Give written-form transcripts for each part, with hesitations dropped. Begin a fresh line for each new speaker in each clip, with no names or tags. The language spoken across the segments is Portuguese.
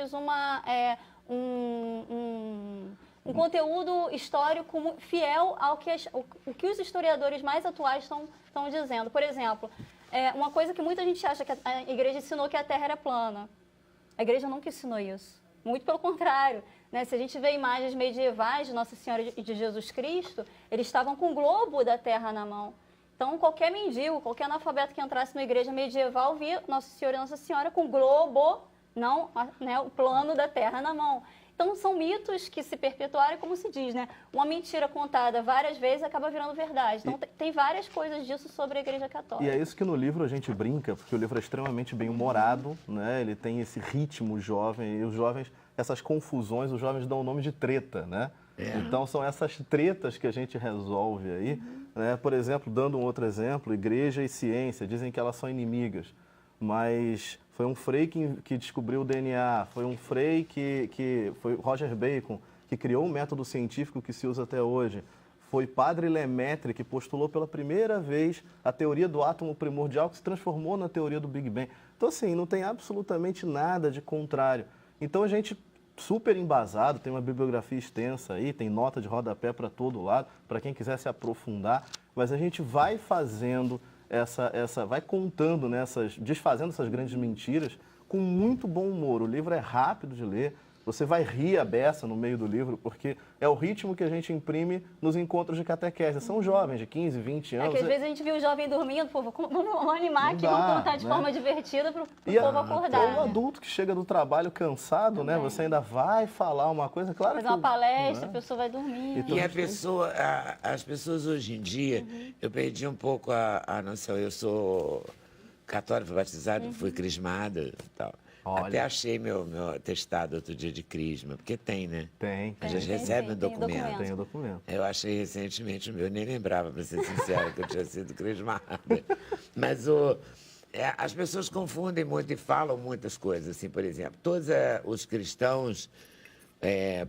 livros um conteúdo histórico fiel ao que os historiadores mais atuais estão dizendo. Por exemplo, uma coisa que muita gente acha que a igreja ensinou que a Terra era plana. A igreja nunca ensinou isso. Muito pelo contrário. Né? Se a gente vê imagens medievais de Nossa Senhora e de Jesus Cristo, eles estavam com o globo da Terra na mão. Então, qualquer mendigo, qualquer analfabeto que entrasse numa igreja medieval via Nossa Senhora e Nossa Senhora com o globo, não, né, o plano da Terra na mão. Então, são mitos que se perpetuaram, como se diz, né? Uma mentira contada várias vezes acaba virando verdade. Então, tem várias coisas disso sobre a Igreja Católica.
E é isso que no livro a gente brinca, porque o livro é extremamente bem-humorado, né? Ele tem esse ritmo jovem, e os jovens, essas confusões, os jovens dão o nome de treta, né? Então, são essas tretas que a gente resolve aí. Né? Por exemplo, dando um outro exemplo, igreja e ciência, dizem que elas são inimigas, mas foi um frei que descobriu o DNA, foi um frei foi Roger Bacon, que criou um método científico que se usa até hoje, foi Padre Lemaitre, que postulou pela primeira vez a teoria do átomo primordial, que se transformou na teoria do Big Bang. Então, assim, não tem absolutamente nada de contrário. Então, a gente, super embasado, tem uma bibliografia extensa aí, tem nota de rodapé para todo lado, para quem quiser se aprofundar, mas a gente vai fazendo vai contando, né, desfazendo essas grandes mentiras com muito bom humor. O livro é rápido de ler, você vai rir a beça no meio do livro, porque é o ritmo que a gente imprime nos encontros de catequese. São jovens de 15, 20 anos.
É que às vezes a gente viu o jovem dormindo, pô, vamos animar aqui, vamos contar de forma divertida para o povo acordar.
É um adulto que chega do trabalho cansado, né? Você ainda vai falar uma coisa, claro.
Fazer uma palestra, a pessoa vai dormir.
Então, as pessoas hoje em dia, eu perdi um pouco a noção. Eu sou católico, batizado, fui crismada e tal.
Olha.
Até achei meu atestado outro dia de crisma, porque tem, né?
Tem.
A gente recebe um documento.
Tem o documento.
Eu achei recentemente o meu, nem lembrava, para ser sincero, que eu tinha sido crismada. Mas as pessoas confundem muito e falam muitas coisas, assim, por exemplo. Todos os cristãos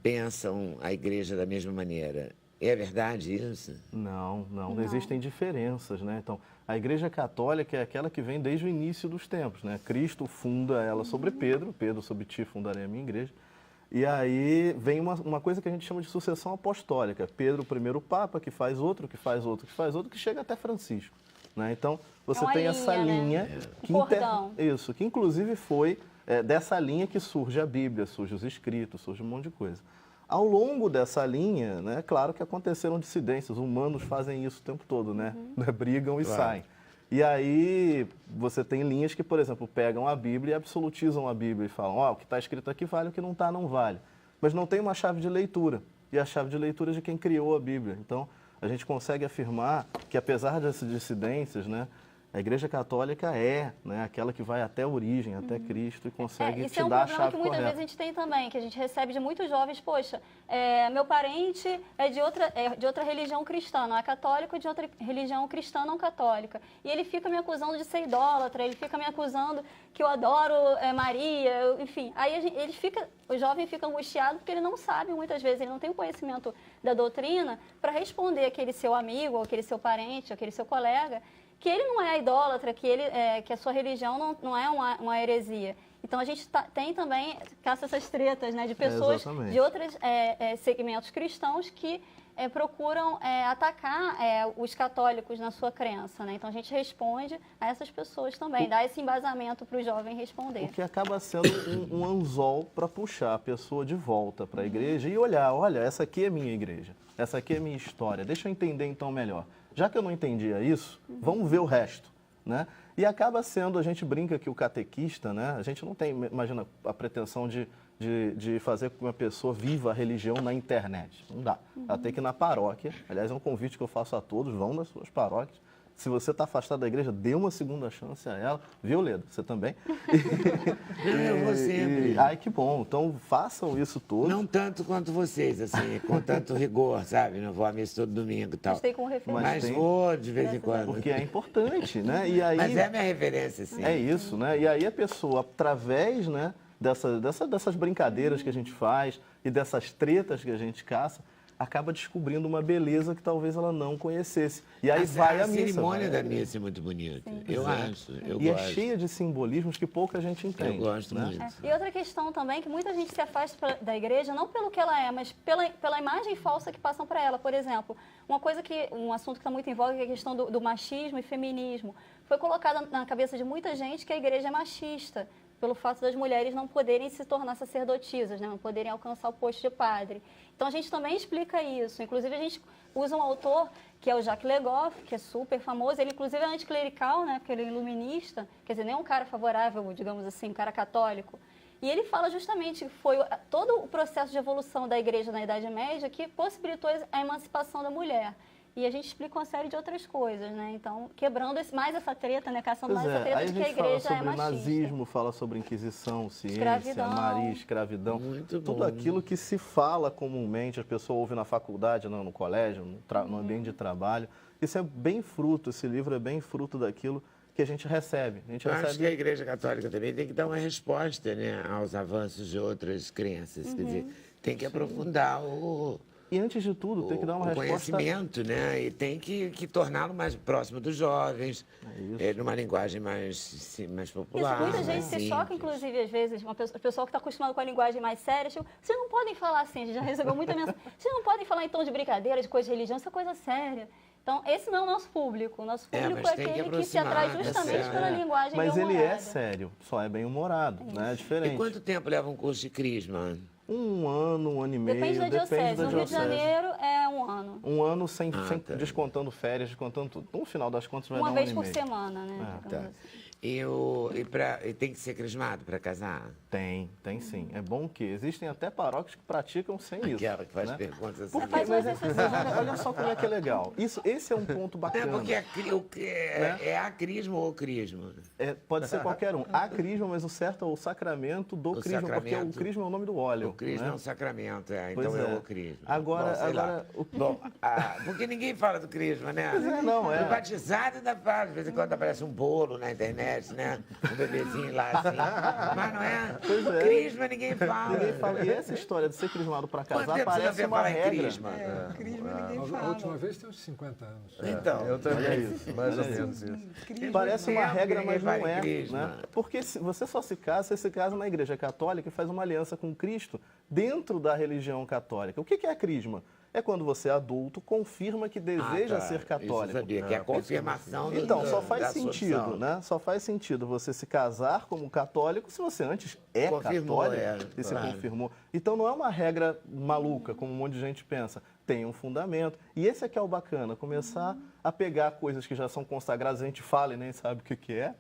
pensam a igreja da mesma maneira. É verdade isso?
Não existem diferenças, né? Então, a Igreja Católica é aquela que vem desde o início dos tempos, né? Cristo funda ela sobre Pedro sobre ti fundarei a minha igreja. E aí vem uma coisa que a gente chama de sucessão apostólica. Pedro, o primeiro Papa, que faz outro, que faz outro, que faz outro, que chega até Francisco, né? Então, você tem essa linha,
né?
que inclusive foi dessa linha que surge a Bíblia, surge os escritos, surge um monte de coisa. Ao longo dessa linha, né, claro que aconteceram dissidências, humanos fazem isso o tempo todo, né? Brigam e saem. E aí você tem linhas que, por exemplo, pegam a Bíblia e absolutizam a Bíblia e falam, o que está escrito aqui vale, o que não está não vale. Mas não tem uma chave de leitura, e a chave de leitura é de quem criou a Bíblia. Então, a gente consegue afirmar que, apesar dessas dissidências, né, a Igreja Católica né, aquela que vai até a origem, até Cristo e consegue te dar a chave correta.
Isso é um problema que muitas vezes a gente tem também, que a gente recebe de muitos jovens, poxa, meu parente é de outra religião cristã, não é católico, de outra religião cristã não católica. E ele fica me acusando de ser idólatra, ele fica me acusando que eu adoro Maria, enfim. Aí o jovem fica angustiado porque ele não sabe muitas vezes, ele não tem o conhecimento da doutrina para responder aquele seu amigo, ou aquele seu parente, ou aquele seu colega, que ele não é idólatra, que a sua religião não é uma heresia. Então, a gente tem também essas tretas, né, de pessoas de outros segmentos cristãos que procuram atacar os católicos na sua crença, né? Então, a gente responde a essas pessoas também, dá esse embasamento para o jovem responder.
O que acaba sendo um anzol para puxar a pessoa de volta para a igreja e olhar, olha, essa aqui é minha igreja, essa aqui é minha história, deixa eu entender então melhor. Já que eu não entendia isso, vamos ver o resto, né? E acaba sendo, a gente brinca que o catequista, né? A gente não tem, imagina, a pretensão de fazer com que uma pessoa viva a religião na internet. Não dá. Ela tem que ir na paróquia. Aliás, é um convite que eu faço a todos, vão nas suas paróquias. Se você está afastado da igreja, dê uma segunda chance a ela. Viu, Leda? Você também?
Eu vou sempre.
Ai, que bom. Então, façam isso todos.
Não tanto quanto vocês, assim, com tanto rigor, sabe? Não vou à missa todo domingo e tal. Mas vou de vez em quando.
Porque é importante, né? E aí,
mas é minha referência, sim.
É isso, né? E aí a pessoa, através, né, dessas brincadeiras que a gente faz e dessas tretas que a gente caça, acaba descobrindo uma beleza que talvez ela não conhecesse. E aí vai a missa.
A cerimônia
vai.
da missa é muito bonita. Eu acho, eu
E
gosto.
é cheia de simbolismos que pouca gente entende.
Eu gosto muito.
E outra questão também, que muita gente se afasta da igreja, não pelo que ela é, mas pela imagem falsa que passam para ela. Por exemplo, um assunto que está muito em voga é a questão do machismo e feminismo. Foi colocado na cabeça de muita gente que a igreja é machista, pelo fato das mulheres não poderem se tornar sacerdotisas, né? Não poderem alcançar o posto de padre. Então, a gente também explica isso. Inclusive, a gente usa um autor, que é o Jacques Le Goff, que é super famoso. Ele, inclusive, é anticlerical, né? Porque ele é iluminista, quer dizer, nem um cara favorável, digamos assim, um cara católico. E ele fala justamente que foi todo o processo de evolução da igreja na Idade Média que possibilitou a emancipação da mulher. E a gente explica uma série de outras coisas, né? Então, quebrando mais essa treta, né? Caçando mais essa treta
aí
de que a
a gente fala
igreja é
sobre
machista.
nazismo, fala sobre Inquisição, ciência,
Escravidão.
Maria, escravidão.
Muito
Tudo
bom.
aquilo que se fala comumente, a pessoa ouve na faculdade, no colégio, no ambiente de trabalho. Isso é bem fruto, esse livro é bem fruto daquilo que a gente recebe. A gente
Eu acho
recebe...
que a Igreja Católica também tem que dar uma resposta, né, aos avanços de outras crenças. Quer dizer, tem que aprofundar
E antes de tudo, tem que dar uma
o
resposta...
conhecimento, né? E tem que torná-lo mais próximo dos jovens, numa linguagem mais popular.
Isso, muita gente
mais
se choca,
simples.
inclusive, às vezes, o pessoal que está acostumado com a linguagem mais séria, tipo, vocês não podem falar assim, a gente já recebeu muita mensagem, vocês não podem falar em tom de brincadeira, de coisa de religião, isso é coisa séria. Então, esse não é o nosso público. O nosso público
mas
é
tem que
aquele que se atrai
aproximar,
justamente
tá
pela
certo.
linguagem
Mas ele
bem-humorada.
é sério, só é bem humorado, né? É diferente.
E quanto tempo leva um curso de Crisma?
Um ano e meio,
Depende da diocese. No Rio de
diocese.
Janeiro é um ano.
Um ano sem
tá.
descontando férias, descontando tudo. No final das contas vai dar
Uma
um
vez
ano
por
e meio.
semana, né? digamos
Tá.
assim.
E tem que ser crismado para casar?
Tem sim. É bom que existem até paróquias que praticam sem isso.
Aquela que faz
né?
perguntas assim.
Por quê?
Faz
Mas,
mais
mas olha só como é que é legal. Esse é um ponto bacana.
É porque é a crisma ou crisma?
Pode ser qualquer um. A crisma, mas o certo é o sacramento do
O
crisma, porque o
sacramento.
crisma é o nome do óleo.
O crisma
né?
é um sacramento,
Pois
então é
é.
o crisma.
Agora-
Bom, sei lá.
agora,
Bom, porque ninguém fala do crisma, né?
Pois é, não, é.
O batizado ainda fala, de vez em quando aparece um bolo na internet, né? Um bebezinho lá assim. Mas não é?
Pois é.
Crisma ninguém fala.
Ninguém fala. E essa história de ser crismado para
Quanto
casar
tempo você já
parece
veio
uma
falar em
regra.
crisma?
Crisma ninguém
A
fala.
última vez tem uns 50 anos.
Então,
Eu também,
Olha isso,
mais ou
olha
menos isso.
Crisma
Parece uma
Mesmo,
regra,
ninguém
mas não
vai em
é.
crisma.
Né? Porque você só se casa, você se casa na igreja católica e faz uma aliança com Cristo dentro da religião católica. O que é a crisma? É quando você é adulto, confirma que deseja
tá.
ser
Isso eu
católico.
sabia, que é a confirmação
Então, só
da
faz
assunção.
sentido, né? Só faz sentido você se casar como católico se você antes é
Confirmou,
católico e se
claro.
confirmou. Então não é uma regra maluca, como um monte de gente pensa. Tem um fundamento. E esse é que é o bacana, começar a pegar coisas que já são consagradas, a gente fala e nem sabe o que é,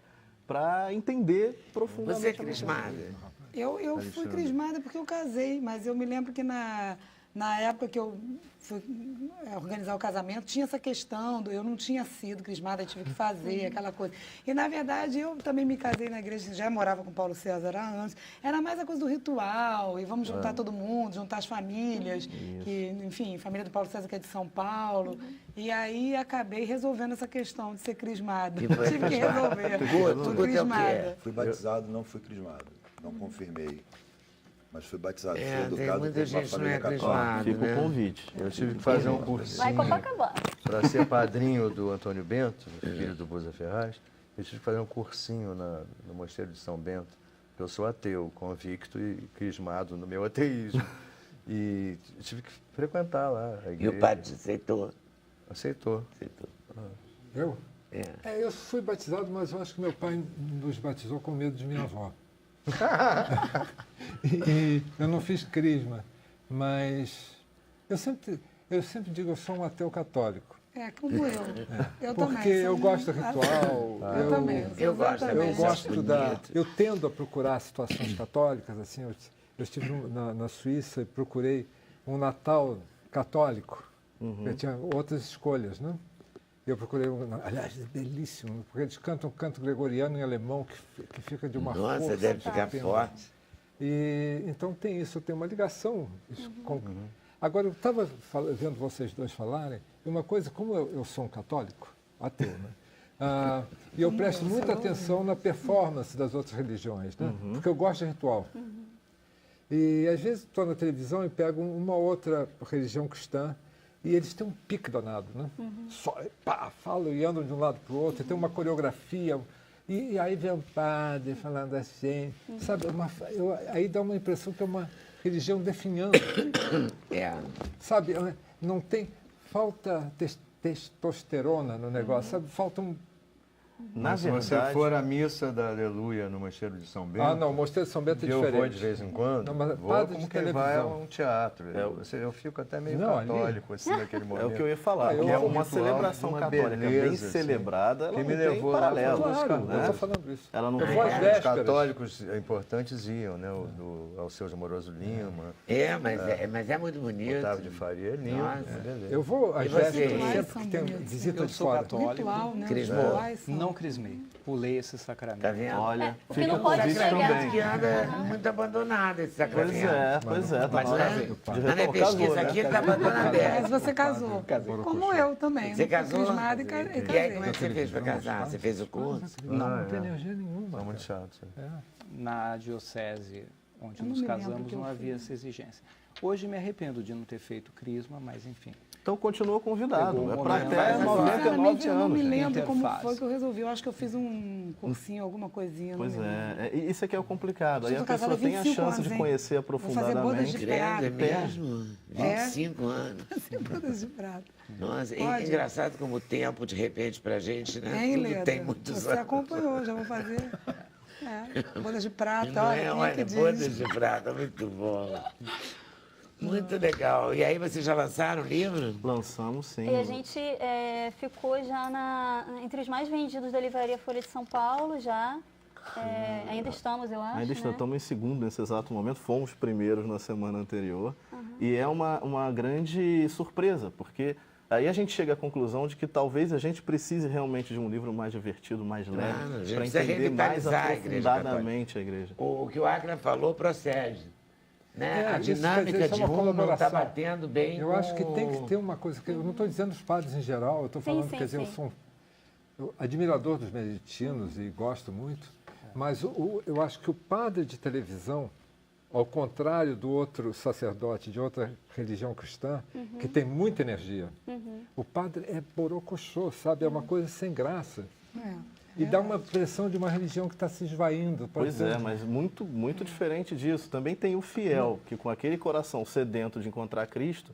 para entender profundamente.
Você é
a mensagem.
crismada?
Eu fui crismada porque eu casei, mas eu me lembro que na época que eu fui organizar o casamento, tinha essa questão eu não tinha sido crismada, eu tive que fazer aquela coisa. E, na verdade, eu também me casei na igreja, já morava com Paulo César há anos. Era mais a coisa do ritual, e vamos juntar todo mundo, juntar as famílias, que, enfim, família do Paulo César, que é de São Paulo. E aí acabei resolvendo essa questão de ser crismada.
E foi
Tive que resolver.
Guto,
Fui
Guto é o quê?
crismada.
Fui batizado, não fui crismado. Não confirmei. Mas fui batizado.
É,
fui
tem
educado
muita
por uma
gente que não
família
é
católica.
crismada.
Fica
né?
o convite.
Eu tive que fazer um
Vai
cursinho
Copacabana.
para ser padrinho do Antônio Bento, filho do Busa Ferraz. Eu tive que fazer um cursinho no Mosteiro de São Bento. Eu sou ateu, convicto e crismado no meu ateísmo. E tive que frequentar lá a
E
igreja.
o padre aceitou?
Aceitou. Eu?
É.
Eu fui batizado, mas eu acho que meu pai nos batizou com medo de minha avó. E eu não fiz crisma, mas eu sempre digo que eu sou um ateu católico.
É, como eu. Eu
Porque
também.
eu gosto do ritual,
Eu também.
Eu gosto também.
eu gosto
bonito.
eu tendo a procurar situações católicas, assim, eu estive na Suíça e procurei um Natal católico. Eu tinha outras escolhas, né? Eu procurei aliás, é belíssimo, porque eles cantam um canto gregoriano em alemão que fica de uma
Nossa,
força
deve ficar
tremenda.
forte.
E então tem isso, tem uma ligação. Agora, eu estava vendo vocês dois falarem, e uma coisa, como eu sou um católico, ateu, né? E eu presto muita atenção na performance das outras religiões, né? Porque eu gosto de ritual. E às vezes estou na televisão e pego uma outra religião cristã e eles têm um pique danado, né? Só, pá, falam e andam de um lado para o outro, e tem uma coreografia. E aí vem um padre falando assim, sabe? Aí dá uma impressão que é uma religião definhando. Sabe? Não tem... Falta testosterona no negócio, sabe? Falta um...
Na
Se você
verdade,
for à missa da Aleluia no Mosteiro de São Bento...
Ah, não, o Mosteiro de São Bento é
eu
diferente.
vou de vez em quando,
Não, mas
vou
padre
como
de
quem vai a
televisão.
um teatro. Eu fico até meio
Não, ali-
católico, assim, naquele
é
momento.
o que eu ia falar.
Eu
que é
amo
uma
ritual de
celebração
uma
católica bem
beleza, assim,
celebrada, ela
que
não
me
tem
levou lá
paralelo.
para
Claro,
buscar,
eu
né?
estou falando isso.
Ela não
Eu
tem
vou às
Os
vésperas.
católicos importantes iam, né? O Alceu Amoroso Lima,
Mas é muito bonito.
Otávio de Faria, é lindo.
Nossa.
beleza.
Eu vou às
E você?
vésperas
Rituais
sempre
são
que tem
bonitos.
visita
Eu
de
sou
fora.
católico.
Ritual, né? Os
Crismou.
rituais são-
Não crismei. Pulei esse sacramento.
Tá vendo?
Olha,
O que
fica
não
o
pode
convite
chegar.
também.
Que anda muito abandonado esse sacramento.
Pois é, tá
Mas
na
não
hora
é?
de
Na minha
retomar.
pesquisa
Casou, né?
aqui, tá abandonado.
Mas você casou. Como eu também.
Você
não fui
casou?
crismada e
E aí,
casei.
como é que você fez para casar? Você fez o curso?
Não tem energia nenhuma.
Tá muito chato.
Na diocese onde
Eu não
nos
me lembro
casamos
que eu
não havia
fiz.
essa exigência. Hoje me arrependo de não ter feito crisma, mas enfim.
Então continua convidado.
Pegou
É
o
para
momento.
até
Mas,
99
Sinceramente, eu não me
anos.
lembro como
Interface.
foi que eu resolvi. Eu acho que eu fiz um cursinho, alguma coisinha.
Pois
não me lembro.
é, isso aqui é o complicado. Aí
Eu
a
sou casada
pessoa
há
tem a
25
chance de
anos, hein?
conhecer
Vou fazer bodas de
aprofundadamente.
Credo, é
prata.
mesmo? 25 anos.
Sem bodas de prata.
Nossa, é
Pode.
engraçado como o tempo, de repente, pra gente, né?
Hein,
Tudo
Leda?
tem muitos
Você
anos.
acompanhou, já vou fazer. Bodas de prata,
Não é,
olha, quem é que
olha, bodas
diz?
de prata, muito bom. Muito legal. E aí, vocês já lançaram o livro?
Lançamos sim.
E a gente ficou já entre os mais vendidos da Livraria Folha de São Paulo, já. Ainda estamos, eu acho,
Ainda
né?
estamos em segundo nesse exato momento, fomos primeiros na semana anterior. E é uma grande surpresa, porque aí a gente chega à conclusão de que talvez a gente precise realmente de um livro mais divertido, mais
Claro, a
leve,
gente
para
precisa
entender mais
revitalizar a Igreja
aprofundadamente a igreja.
O que o Acra falou procede. Né? A
isso quer
dinâmica
dizer, isso é
de
uma
um não está
colaboração.
batendo bem
Eu
com
acho que tem que ter uma coisa, que eu não estou dizendo os padres em geral, eu estou
Sim,
falando,
sim,
quer dizer, eu
sim.
sou admirador dos beneditinos e gosto muito, mas eu acho que o padre de televisão, ao contrário do outro sacerdote de outra religião cristã, que tem muita energia, o padre é borocochô, sabe? É uma coisa sem graça. E dá uma impressão de uma religião que está se esvaindo.
Pois é, mas muito diferente disso. Também tem o fiel, que com aquele coração sedento de encontrar Cristo,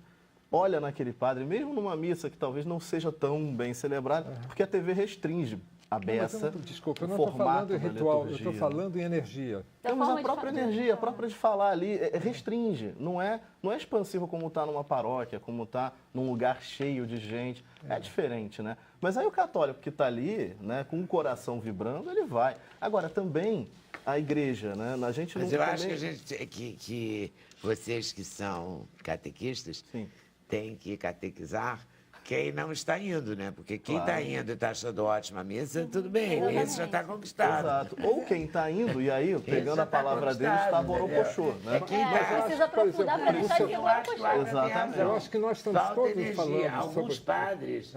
olha naquele padre, mesmo numa missa que talvez não seja tão bem celebrada, porque a TV restringe a beça,
Desculpa, eu
o
não estou
formato
falando em
da
ritual, eu
liturgia,
estou falando em energia.
Da
Temos
forma
a
de
própria
fazer.
energia, a própria de falar ali, restringe. Não é expansivo como está numa paróquia, como está num lugar cheio de gente. É diferente, né? Mas aí o católico que está ali, né, com o coração vibrando, ele vai. Agora, também a igreja, né? A gente
Mas
não
eu acho
também...
que, que vocês que são catequistas
Sim.
têm que catequizar quem não está indo, né? Porque quem está indo e está achando ótima a missa, tudo bem, esse já está conquistado.
Exato. Ou quem está indo, e aí, pegando
já
a palavra
tá
deles, está
conquistado,
borocochô, né?
É quem tá...
Precisa aprofundar para deixar de
Eu acho que o Acra tem
Exatamente.
razão.
Eu acho que nós estamos
Falta
todos
energia.
falando
Alguns
sobre...
padres,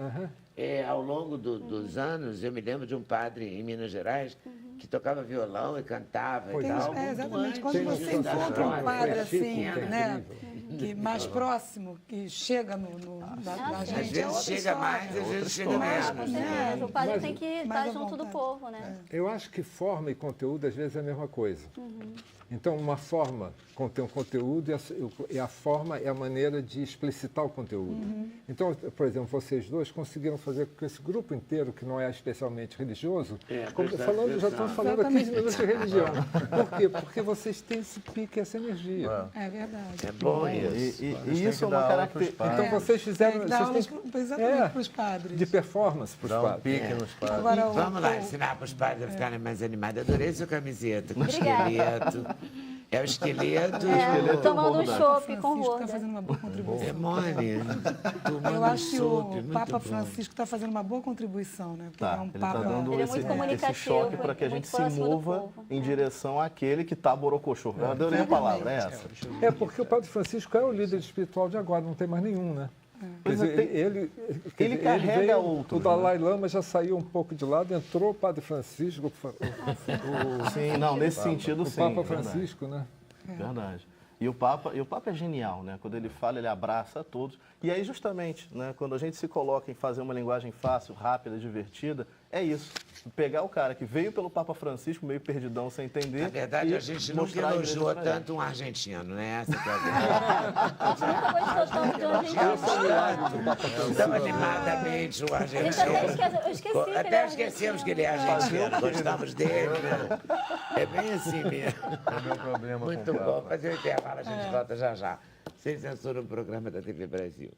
ao longo dos anos, eu me lembro de um padre em Minas Gerais que tocava violão e cantava e
Tem
tal.
exatamente.
muito
Quando
antes
você
da
encontra um
história.
padre
Foi Chico,
assim,
que é
né? Que mais próximo, que chega na
Às
gente. é
vezes
outra
chega
história.
mais, às vezes chega
história.
Com
menos.
certeza. O padre
Mas-
tem que estar
mais à
junto do
vontade.
povo, né?
Eu acho que forma e conteúdo às vezes é a mesma coisa. Então, uma forma contém um conteúdo e a forma é a maneira de explicitar o conteúdo. Então, por exemplo, vocês dois conseguiram fazer com que esse grupo inteiro, que não é especialmente religioso, já estamos falando há 15 minutos de religião. Por quê? Porque vocês têm esse pique, essa energia.
É verdade.
É bom isso.
E isso é uma característica.
Então, vocês fizeram...
Tem que dar aulas
vocês têm-
exatamente para os padres.
de performance para os
Dá um
padres.
pique nos padres.
Agora,
Vamos lá, ensinar para os padres a ficarem mais animados. Adorei sua camiseta com
Obrigada.
esqueleto. É o esqueleto.
Tomando um
borda.
chopp com
Francisco está
roda.
fazendo uma boa contribuição.
Demônio.
Eu acho que
sopa,
o
muito
Papa
bom.
Francisco está fazendo uma boa contribuição, né? Porque
Tá,
é um
ele
Papa...
está dando
Ele é
esse,
muito
esse
comunicativo,
choque para que a
é
gente
muito
se
próximo do
mova
povo.
em direção àquele que está borocochô. Eu adorei a palavra, é essa.
É porque o Padre Francisco é o líder espiritual de agora, não tem mais nenhum, né? Quer
Pois é,
dizer,
tem-
ele
carrega
veio,
outros,
O Dalai Lama já saiu um pouco de lado, entrou o Padre Francisco,
Sim, não, nesse sentido,
o
sim.
Papa
verdade.
Francisco, né?
Verdade. E o Papa é genial, né? Quando ele fala, ele abraça a todos. E aí, justamente, né, quando a gente se coloca em fazer uma linguagem fácil, rápida, divertida, é isso. Pegar o cara que veio pelo Papa Francisco, meio perdidão, sem entender.
Na verdade,
e
a gente nunca
mostrar a igreja
elogiou
pra ele.
tanto um argentino, não é essa que é a
Nunca gostou tanto de um argentino.
Tão animadamente o
A gente
argentino.
até esquece, eu esqueci que ele
Até
era
esquecemos
argentino.
que ele é argentino, gostamos dele. Né? É bem assim mesmo.
É o meu problema
Muito
com o
bom.
Papa.
Fazer o intervalo, a gente volta já já. Sem censura, o programa da TV Brasil.